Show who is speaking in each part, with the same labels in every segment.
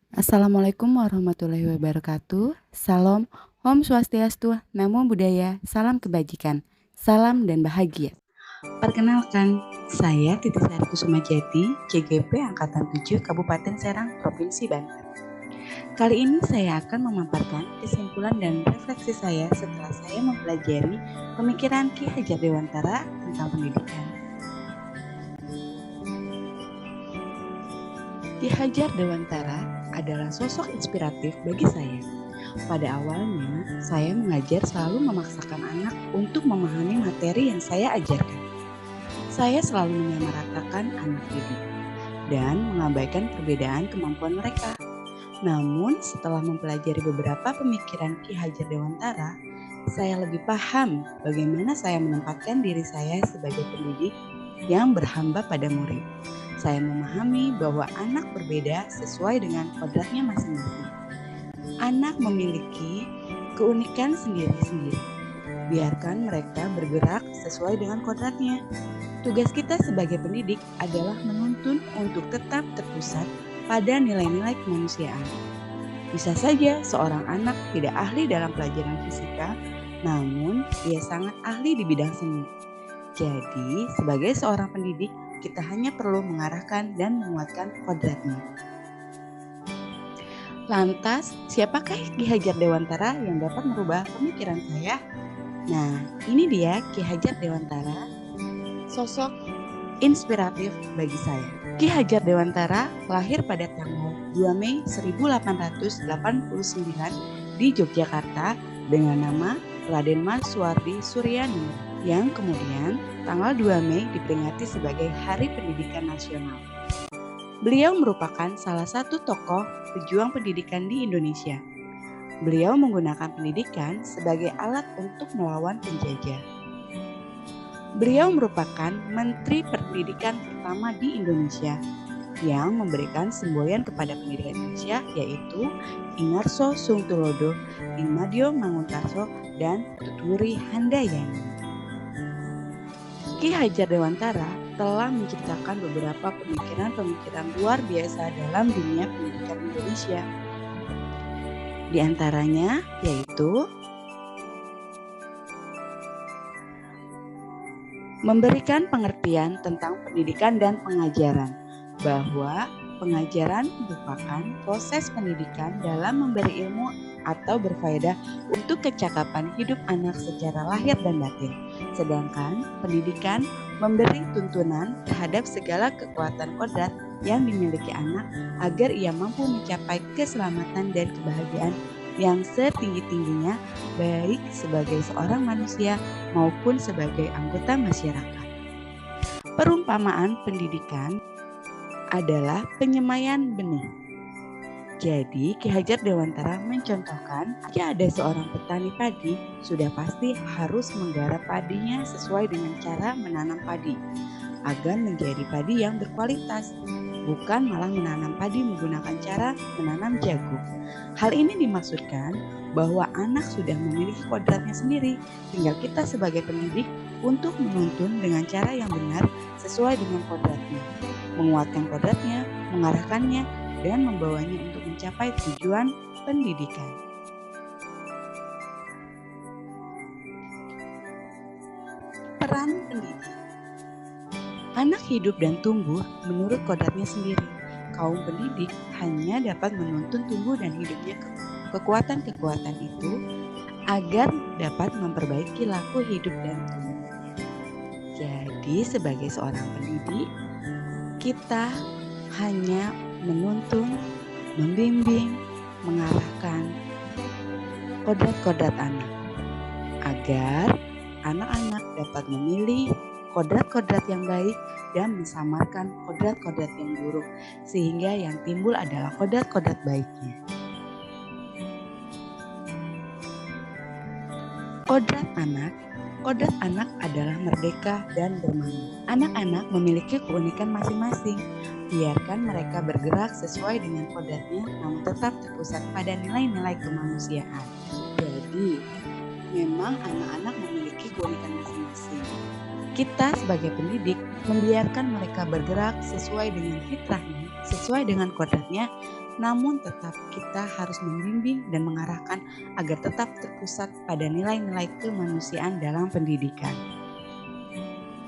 Speaker 1: Assalamualaikum warahmatullahi wabarakatuh. Salam, Om Swastiastu, Namo Buddhaya, salam kebajikan, salam dan bahagia. Perkenalkan, saya Titi Sari Kusuma Jati, CGP Angkatan 7 Kabupaten Serang, Provinsi Banten. Kali ini saya akan memaparkan kesimpulan dan refleksi saya setelah saya mempelajari pemikiran Ki Hajar Dewantara tentang pendidikan. Ki Hajar Dewantara adalah sosok inspiratif bagi saya. Pada awalnya, saya mengajar selalu memaksakan anak untuk memahami materi yang saya ajarkan. Saya selalu menyamaratakan anak didik dan mengabaikan perbedaan kemampuan mereka. Namun, setelah mempelajari beberapa pemikiran Ki Hajar Dewantara, saya lebih paham bagaimana saya menempatkan diri saya sebagai pendidik yang berhamba pada murid. Saya memahami bahwa anak berbeda sesuai dengan kodratnya masing-masing. Anak memiliki keunikan sendiri-sendiri. Biarkan mereka bergerak sesuai dengan kodratnya. Tugas kita sebagai pendidik adalah menuntun untuk tetap terpusat pada nilai-nilai kemanusiaan. Bisa saja seorang anak tidak ahli dalam pelajaran fisika, namun ia sangat ahli di bidang seni. Jadi, sebagai seorang pendidik, kita hanya perlu mengarahkan dan menguatkan kodratnya. Lantas, siapakah Ki Hajar Dewantara yang dapat merubah pemikiran saya? Nah, ini dia Ki Hajar Dewantara, sosok inspiratif bagi saya. Ki Hajar Dewantara lahir pada tanggal 2 Mei 1889 di Yogyakarta dengan nama Raden Mas Suwardi Suryaningrat, yang kemudian tanggal 2 Mei diperingati sebagai Hari Pendidikan Nasional. Beliau merupakan salah satu tokoh pejuang pendidikan di Indonesia. Beliau menggunakan pendidikan sebagai alat untuk melawan penjajah. Beliau merupakan Menteri Pendidikan pertama di Indonesia yang memberikan semboyan kepada pendidikan Indonesia, yaitu Ingarso Sungtulodo, Imadio Manguntarso, dan Tuturi Handayani. Ki Hajar Dewantara telah menciptakan beberapa pemikiran-pemikiran luar biasa dalam dunia pendidikan Indonesia. Di antaranya yaitu memberikan pengertian tentang pendidikan dan pengajaran, bahwa pengajaran merupakan proses pendidikan dalam memberi ilmu atau berfaedah untuk kecakapan hidup anak secara lahir dan batin. Sedangkan pendidikan memberi tuntunan terhadap segala kekuatan kodrat yang dimiliki anak agar ia mampu mencapai keselamatan dan kebahagiaan yang setinggi-tingginya, baik sebagai seorang manusia maupun sebagai anggota masyarakat. Perumpamaan pendidikan adalah penyemaian benih. Jadi Ki Hajar Dewantara mencontohkan, jika ada seorang petani padi, sudah pasti harus menggarap padinya sesuai dengan cara menanam padi, agar menjadi padi yang berkualitas, bukan malah menanam padi menggunakan cara menanam jagung. Hal ini dimaksudkan bahwa anak sudah memiliki kodratnya sendiri, tinggal kita sebagai pendidik untuk menuntun dengan cara yang benar sesuai dengan kodratnya, menguatkan kodratnya, mengarahkannya, dan membawanya untuk mencapai tujuan pendidikan. Peran pendidik. Anak hidup dan tumbuh menurut kodratnya sendiri. Kaum pendidik hanya dapat menuntun tumbuh dan hidupnya kekuatan-kekuatan itu agar dapat memperbaiki laku hidup dan tumbuhnya. Jadi sebagai seorang pendidik, kita hanya menuntun, membimbing, mengarahkan kodrat-kodrat anak agar anak-anak dapat memilih kodrat-kodrat yang baik dan mensamarkan kodrat-kodrat yang buruk, sehingga yang timbul adalah kodrat-kodrat baiknya. Kodrat anak adalah merdeka dan bermain. Anak-anak memiliki keunikan masing-masing. Biarkan mereka bergerak sesuai dengan kodratnya, namun tetap terpusat pada nilai-nilai kemanusiaan. Jadi, memang anak-anak memiliki keunikan masing-masing. Kita sebagai pendidik membiarkan mereka bergerak sesuai dengan fitrahnya, sesuai dengan kodratnya, namun tetap kita harus membimbing dan mengarahkan agar tetap terpusat pada nilai-nilai kemanusiaan dalam pendidikan.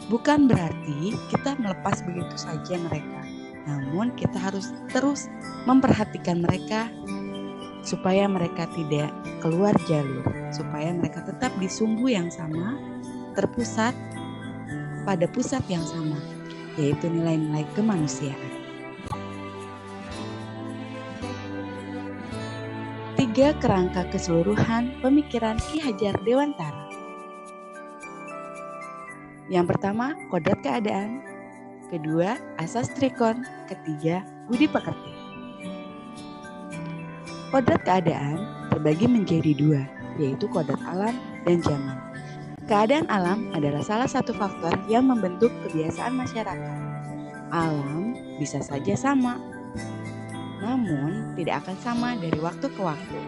Speaker 1: Bukan berarti kita melepas begitu saja mereka, namun kita harus terus memperhatikan mereka supaya mereka tidak keluar jalur, supaya mereka tetap di sumbu yang sama, terpusat pada pusat yang sama, yaitu nilai-nilai kemanusiaan. 3 kerangka keseluruhan pemikiran Ki Hajar Dewantara. Yang pertama, kodrat keadaan. Kedua, asas trikon. Ketiga, budi pekerti. Kodrat keadaan terbagi menjadi 2, yaitu kodrat alam dan zaman. Keadaan alam adalah salah satu faktor yang membentuk kebiasaan masyarakat. Alam bisa saja sama, namun tidak akan sama dari waktu ke waktu,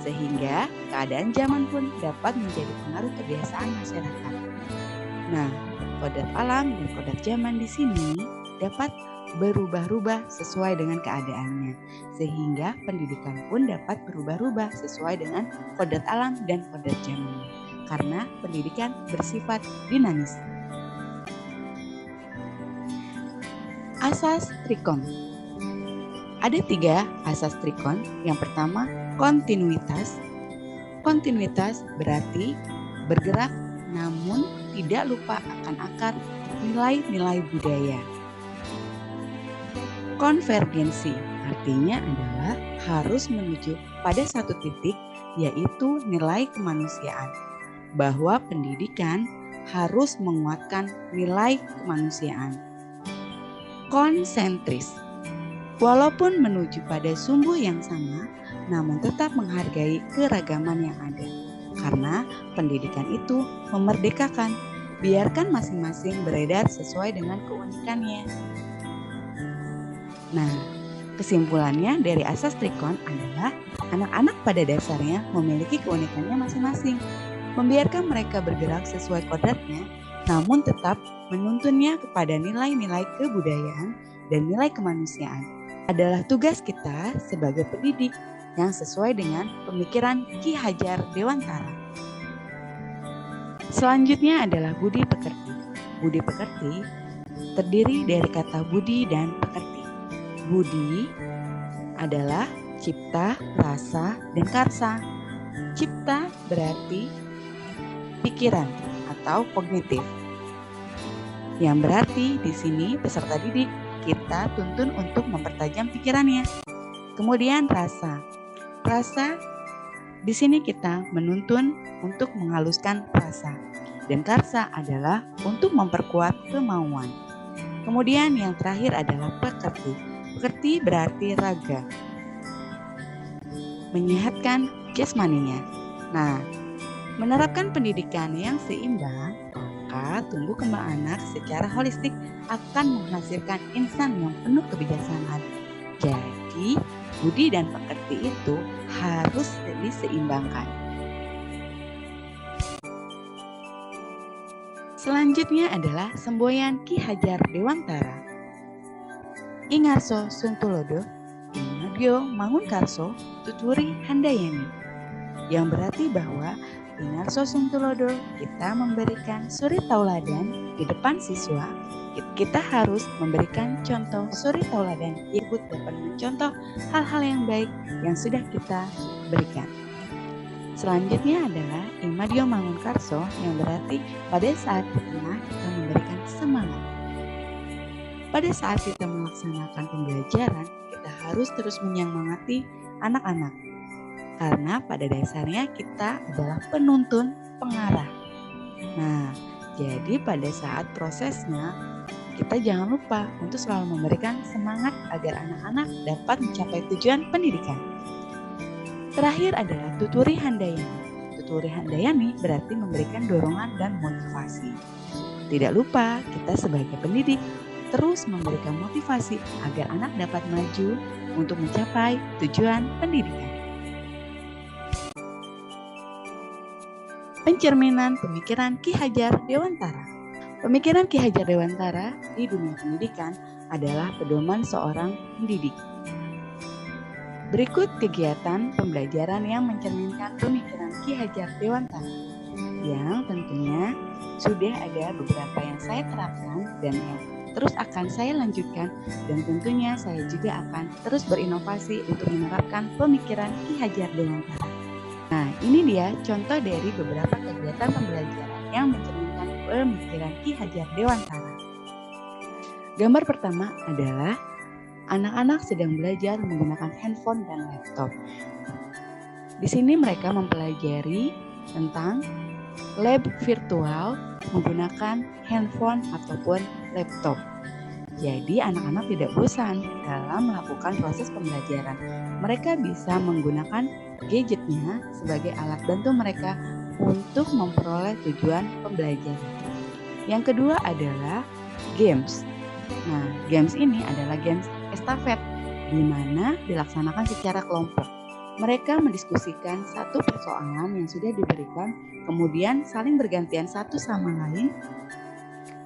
Speaker 1: sehingga keadaan zaman pun dapat menjadi pengaruh kebiasaan masyarakat. Nah, kodrat alam dan kodrat zaman di sini dapat berubah-ubah sesuai dengan keadaannya, sehingga pendidikan pun dapat berubah-ubah sesuai dengan kodrat alam dan kodrat zaman, karena pendidikan bersifat dinamis. Asas trikon. Ada 3 asas trikon. Yang pertama, kontinuitas. Kontinuitas berarti bergerak namun tidak lupa akan akar nilai-nilai budaya. Konvergensi artinya adalah harus menuju pada satu titik, yaitu nilai kemanusiaan, bahwa pendidikan harus menguatkan nilai kemanusiaan. Konsentris, walaupun menuju pada sumbu yang sama, namun tetap menghargai keragaman yang ada. Karena pendidikan itu memerdekakan, biarkan masing-masing beredar sesuai dengan keunikannya. Nah, kesimpulannya dari asas trikon adalah anak-anak pada dasarnya memiliki keunikannya masing-masing. Membiarkan mereka bergerak sesuai kodratnya, namun tetap menuntunnya kepada nilai-nilai kebudayaan dan nilai kemanusiaan adalah tugas kita sebagai pendidik yang sesuai dengan pemikiran Ki Hajar Dewantara. Selanjutnya adalah budi pekerti. Budi pekerti terdiri dari kata budi dan pekerti. Budi adalah cipta, rasa, dan karsa. Cipta berarti pikiran atau kognitif. Yang berarti di sini peserta didik kita tuntun untuk mempertajam pikirannya. Kemudian rasa. Rasa di sini kita menuntun untuk menghaluskan rasa. Dan karsa adalah untuk memperkuat kemauan. Kemudian yang terakhir adalah pekerti. Pekerti berarti raga, menyehatkan jasmaninya. Nah, menerapkan pendidikan yang seimbang, maka tumbuh kembang anak secara holistik akan menghasilkan insan yang penuh kebijaksanaan. Jadi, budi dan pekerti itu harus diseimbangkan. Selanjutnya adalah semboyan Ki Hajar Dewantara. Ingarso Suntulodo, Imadyo Mangunkarso, Tuturi Handayani. Yang berarti bahwa Ingarso Suntulodo kita memberikan suri tauladan di depan siswa. Kita harus memberikan contoh suri tauladan yang dapat mencontoh hal-hal yang baik yang sudah kita berikan. Selanjutnya adalah Imadyo Mangunkarso, yang berarti pada saat di tengah kita memberikan semangat. Pada saat kita melaksanakan pembelajaran, kita harus terus menyemangati anak-anak. Karena pada dasarnya kita adalah penuntun, pengarah. Nah, jadi pada saat prosesnya, kita jangan lupa untuk selalu memberikan semangat agar anak-anak dapat mencapai tujuan pendidikan. Terakhir adalah tuturi handayani. Tuturi handayani berarti memberikan dorongan dan motivasi. Tidak lupa kita sebagai pendidik terus memberikan motivasi agar anak dapat maju untuk mencapai tujuan pendidikan. Pencerminan pemikiran Ki Hajar Dewantara. Pemikiran Ki Hajar Dewantara di dunia pendidikan adalah pedoman seorang pendidik. Berikut kegiatan pembelajaran yang mencerminkan pemikiran Ki Hajar Dewantara, yang tentunya sudah ada beberapa yang saya terapkan dan yang terus akan saya lanjutkan, dan tentunya saya juga akan terus berinovasi untuk menerapkan pemikiran Ki Hajar Dewantara. Nah, ini dia contoh dari beberapa kegiatan pembelajaran yang mencerminkan pemikiran Ki Hajar Dewantara. Gambar pertama adalah anak-anak sedang belajar menggunakan handphone dan laptop. Di sini mereka mempelajari tentang lab virtual menggunakan handphone ataupun laptop. Jadi anak-anak tidak bosan dalam melakukan proses pembelajaran. Mereka bisa menggunakan gadgetnya sebagai alat bantu mereka untuk memperoleh tujuan pembelajaran. Yang kedua adalah games. Nah, games ini adalah games estafet, di mana dilaksanakan secara kelompok. Mereka mendiskusikan satu persoalan yang sudah diberikan, kemudian saling bergantian satu sama lain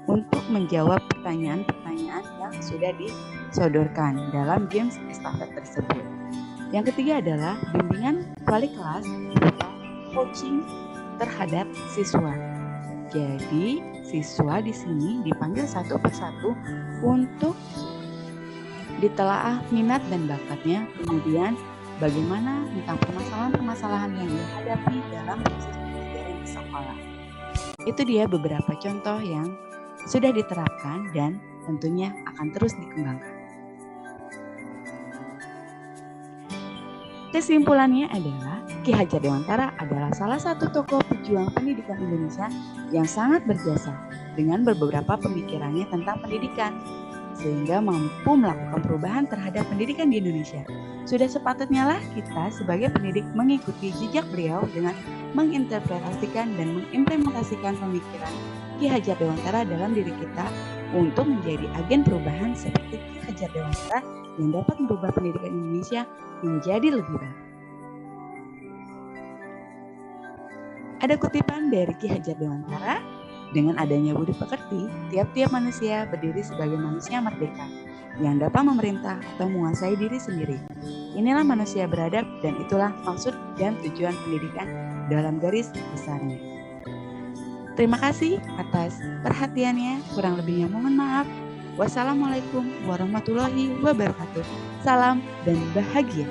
Speaker 1: untuk menjawab pertanyaan-pertanyaan yang sudah disodorkan dalam games estafet tersebut. Yang ketiga adalah bimbingan wali kelas berupa coaching terhadap siswa. Jadi, siswa di sini dipanggil satu persatu untuk ditelaah minat dan bakatnya, kemudian bagaimana tentang permasalahan-permasalahan yang dihadapi dalam proses pembelajaran di sekolah. Itu dia beberapa contoh yang sudah diterapkan dan tentunya akan terus dikembangkan. Kesimpulannya adalah Ki Hajar Dewantara adalah salah satu tokoh pejuang pendidikan Indonesia yang sangat berjasa dengan beberapa pemikirannya tentang pendidikan, sehingga mampu melakukan perubahan terhadap pendidikan di Indonesia. Sudah sepatutnya lah kita sebagai pendidik mengikuti jejak beliau dengan menginterpretasikan dan mengimplementasikan pemikiran Ki Hajar Dewantara dalam diri kita untuk menjadi agen perubahan seperti Ki Hajar Dewantara yang dapat merubah pendidikan Indonesia menjadi lebih baik. Ada kutipan dari Ki Hajar Dewantara, dengan adanya budi pekerti, tiap-tiap manusia berdiri sebagai manusia merdeka yang dapat memerintah atau menguasai diri sendiri. Inilah manusia beradab dan itulah maksud dan tujuan pendidikan dalam garis besarnya. Terima kasih atas perhatiannya, kurang lebihnya mohon maaf. Wassalamualaikum warahmatullahi wabarakatuh. Salam dan bahagia.